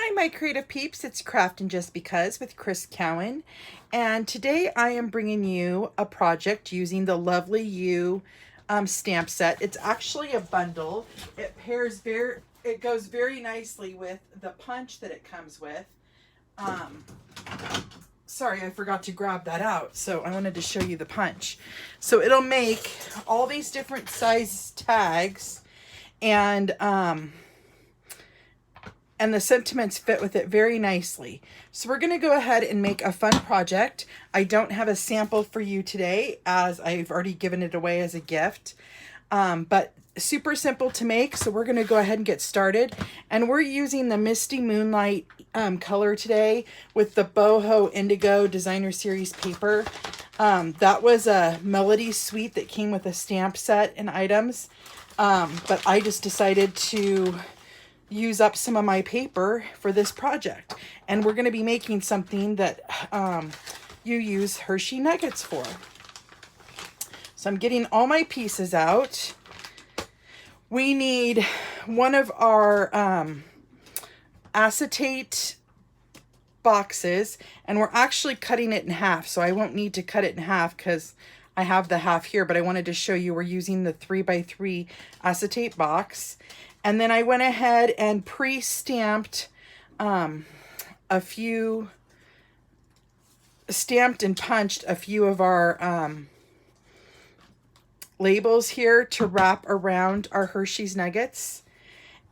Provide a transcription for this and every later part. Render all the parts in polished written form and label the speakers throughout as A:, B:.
A: Hi, my creative peeps. It's Craftin Just Because with Cowan. And today I am bringing you a project using the Lovely You stamp set. It's actually a bundle. It goes very nicely with the punch that it comes with. Sorry, I forgot to grab that out. So I wanted to show you the punch. So it'll make all these different size tags, and the sentiments fit with it very nicely. So we're going to go ahead and make a fun project. I don't have a sample for you today as I've already given it away as a gift, but super simple to make. So we're going to go ahead and get started. And we're using the Misty Moonlight color today with the Boho Indigo Designer Series paper. That was a Melody Suite that came with a stamp set and items, but I just decided to use up some of my paper for this project, and we're going to be making something that you use Hershey nuggets for. So I'm getting all my pieces out. We need one of our acetate boxes, and we're actually cutting it in half, so I won't need to cut it in half because I have the half here, but I wanted to show you we're using the 3x3 acetate box. And then I went ahead and pre-stamped stamped and punched a few of our labels here to wrap around our Hershey's nuggets.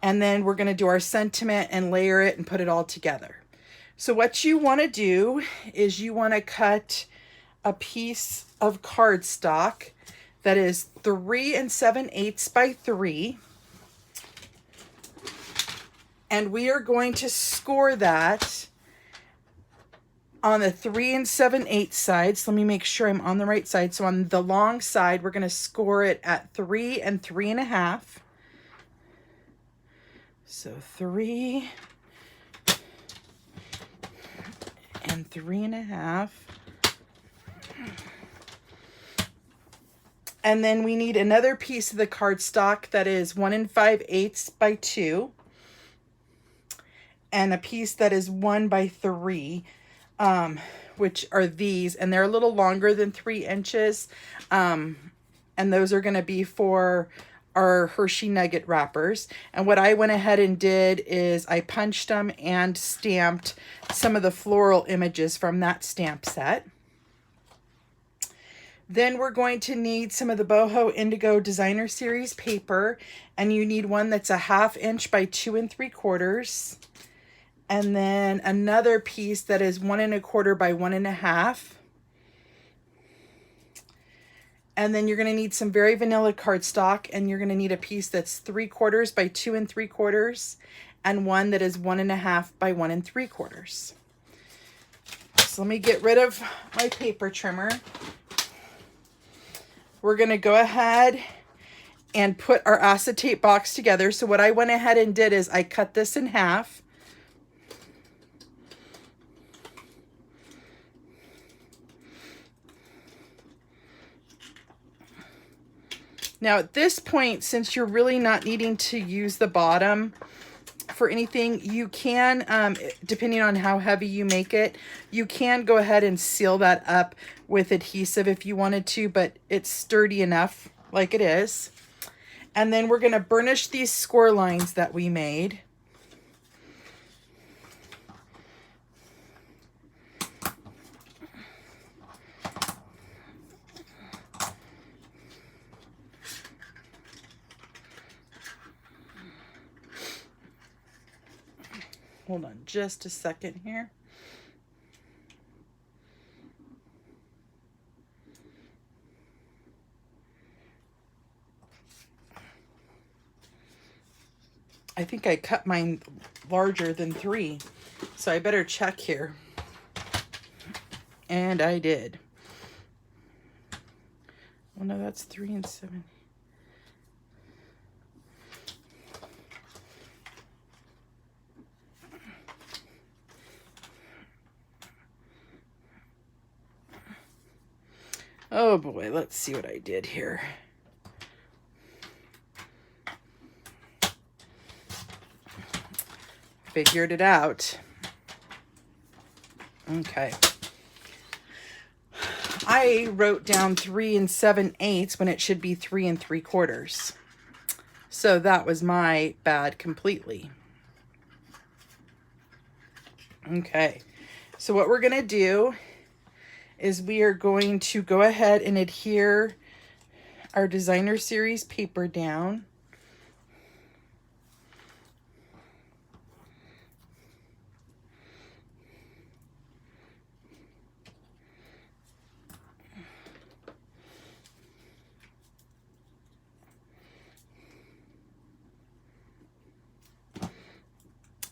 A: And then we're going to do our sentiment and layer it and put it all together. So what you want to do is you want to cut a piece of cardstock that is 3 7/8 by 3. And we are going to score that on the 3 7/8 side. So let me make sure I'm on the right side. So on the long side, we're going to score it at 3 3.5. So 3 3.5. And then we need another piece of the cardstock that is 1 5/8 by 2. And a piece that is 1 by 3, which are these, and they're a little longer than 3 inches. And those are going to be for our Hershey nugget wrappers. And what I went ahead and did is I punched them and stamped some of the floral images from that stamp set. Then we're going to need some of the Boho Indigo Designer Series paper, and you need one that's a 1/2 inch by 2 3/4. And then another piece that is 1 1/4 by 1 1/2. And then you're going to need some very vanilla cardstock, and you're going to need a piece that's 3/4 by 2 3/4, and one that is 1 1/2 by 1 3/4. So let me get rid of my paper trimmer. We're going to go ahead and put our acetate box together. So what I went ahead and did is I cut this in half. Now at this point, since you're really not needing to use the bottom for anything, you can, depending on how heavy you make it, you can go ahead and seal that up with adhesive if you wanted to, but it's sturdy enough like it is. And then we're going to burnish these score lines that we made. Hold on just a second here. I think I cut mine larger than 3, so I better check here. And I did. Oh no, that's 3 7. Oh boy, let's see what I did here. figured it out. Okay. I wrote down 3 7/8 when it should be 3 3/4. So that was my bad completely. Okay. So what we're going to do is we are going to go ahead and adhere our designer series paper down.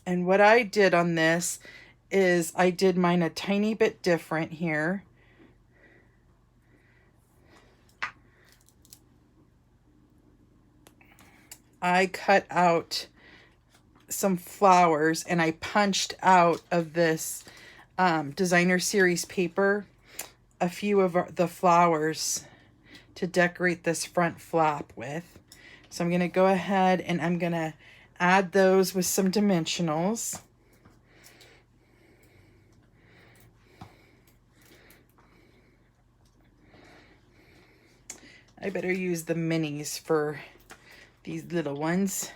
A: And what I did on this is I did mine a tiny bit different here. I cut out some flowers and I punched out of this designer series paper a few of the flowers to decorate this front flap with. So I'm going to go ahead and I'm going to add those with some dimensionals. I better use the minis for these little ones.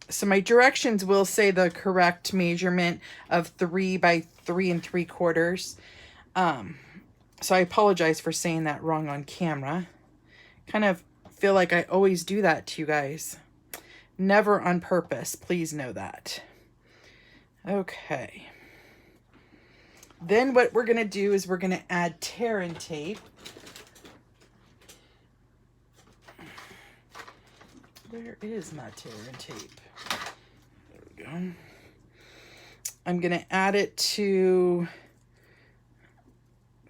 A: So my directions will say the correct measurement of 3 by 3 3/4. So I apologize for saying that wrong on camera. Kind of feel like I always do that to you guys. Never on purpose, please know that. Okay. Then what we're going to do is we're going to add tear and tape. Where is my tear and tape? There we go. I'm going to add it to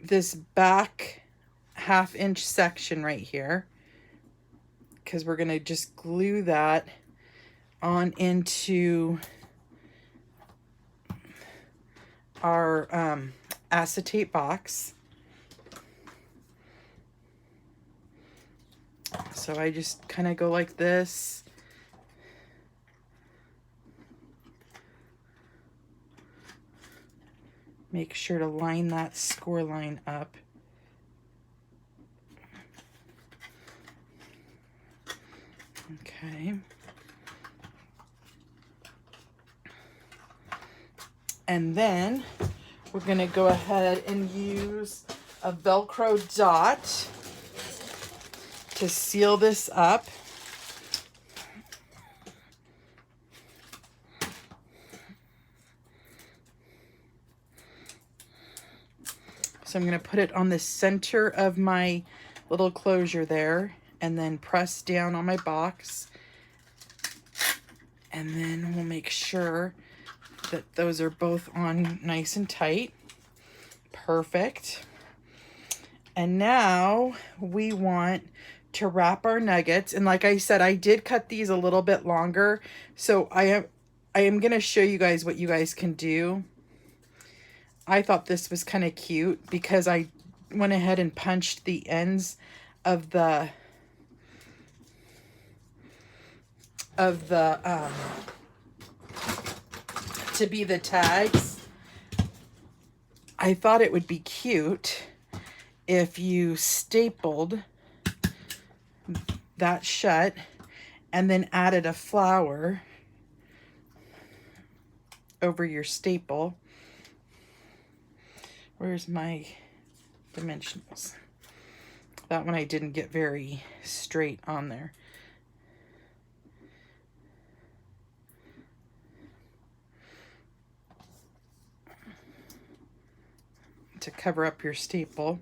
A: this back 1/2 inch section right here, because we're going to just glue that on into our acetate box. So I just kind of go like this. Make sure to line that score line up. Okay. And then we're going to go ahead and use a Velcro dot to seal this up. So I'm going to put it on the center of my little closure there and then press down on my box. And then we'll make sure that those are both on nice and tight. Perfect. And now we want to wrap our nuggets. And like I said, I did cut these a little bit longer. So I am going to show you guys what you guys can do. I thought this was kind of cute because I went ahead and punched the ends of the to be the tags. I thought it would be cute if you stapled that shut and then added a flower over your staple. Where's my dimensionals? That one I didn't get very straight on there. To cover up your staple.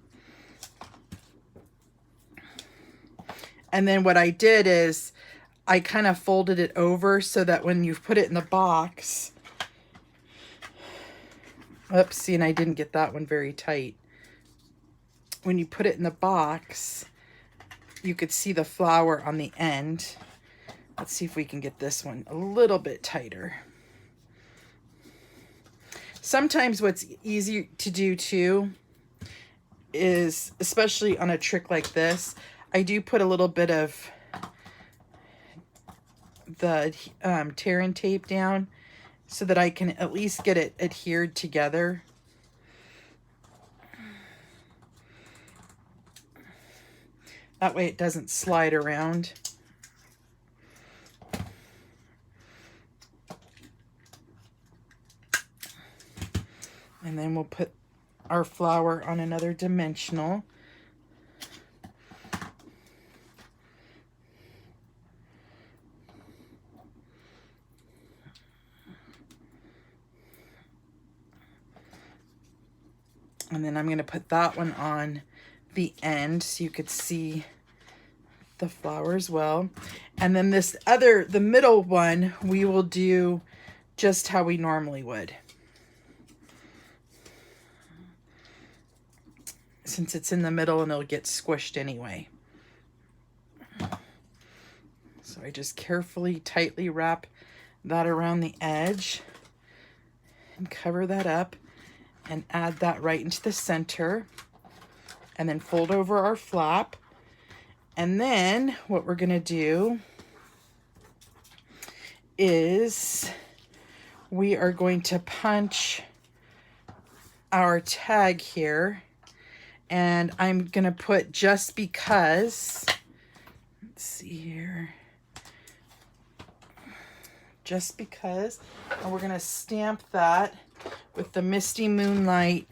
A: And then what I did is I kind of folded it over so that when you put it in the box, oops, see, and I didn't get that one very tight. When you put it in the box, you could see the flower on the end. Let's see if we can get this one a little bit tighter. Sometimes what's easy to do too is, especially on a trick like this, I do put a little bit of the tear and tape down so that I can at least get it adhered together. That way it doesn't slide around. And then we'll put our flower on another dimensional. And then I'm going to put that one on the end so you could see the flower as well. And then this other, the middle one, we will do just how we normally would. Since it's in the middle and it'll get squished anyway. So I just carefully, tightly wrap that around the edge and cover that up and add that right into the center, and then fold over our flap. And then what we're gonna do is we are going to punch our tag here. And I'm going to put just because, let's see here, just because, and we're going to stamp that with the Misty Moonlight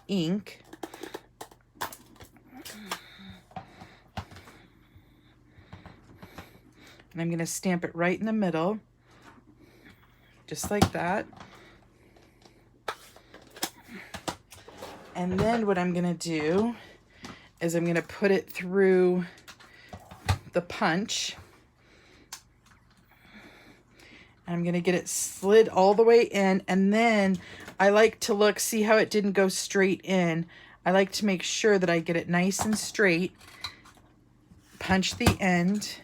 A: ink. And I'm going to stamp it right in the middle, just like that. And then what I'm going to do is I'm going to put it through the punch. And I'm going to get it slid all the way in. And then I like to look, see how it didn't go straight in. I like to make sure that I get it nice and straight. Punch the end.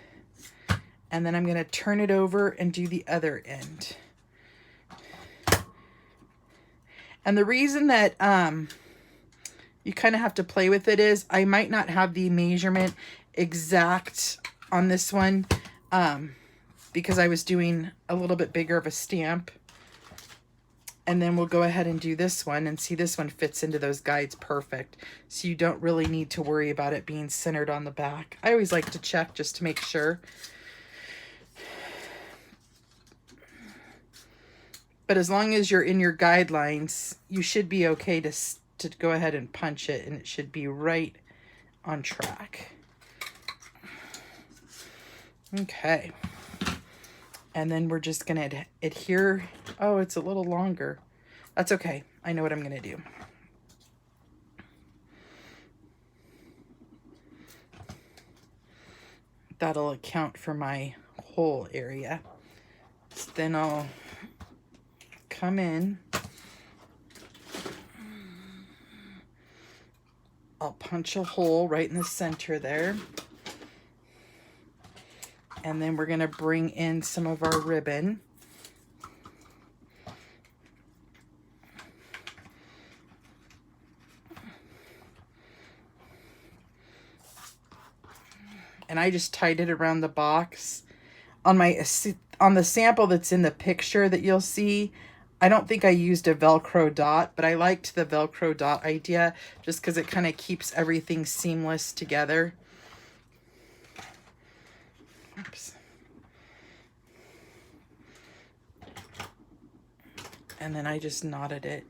A: And then I'm going to turn it over and do the other end. And the reason that you kind of have to play with it is I might not have the measurement exact on this one because I was doing a little bit bigger of a stamp. And then we'll go ahead and do this one, and see, this one fits into those guides perfect. So you don't really need to worry about it being centered on the back. I always like to check just to make sure. But as long as you're in your guidelines, you should be okay to go ahead and punch it, and it should be right on track. Okay. And then we're just going to adhere. Oh, it's a little longer. That's okay. I know what I'm going to do. That'll account for my whole area. So then I'll come in. I'll punch a hole right in the center there. And then we're going to bring in some of our ribbon. And I just tied it around the box. On the sample that's in the picture that you'll see, I don't think I used a Velcro dot, but I liked the Velcro dot idea just because it kind of keeps everything seamless together. Oops. And then I just knotted it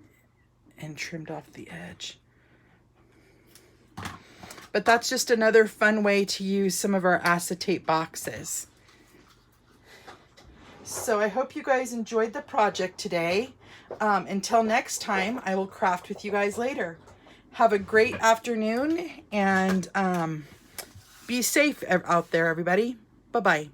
A: and trimmed off the edge. But that's just another fun way to use some of our acetate boxes. So I hope you guys enjoyed the project today. Until next time, I will craft with you guys later. Have a great afternoon, and be safe out there, everybody. Bye-bye.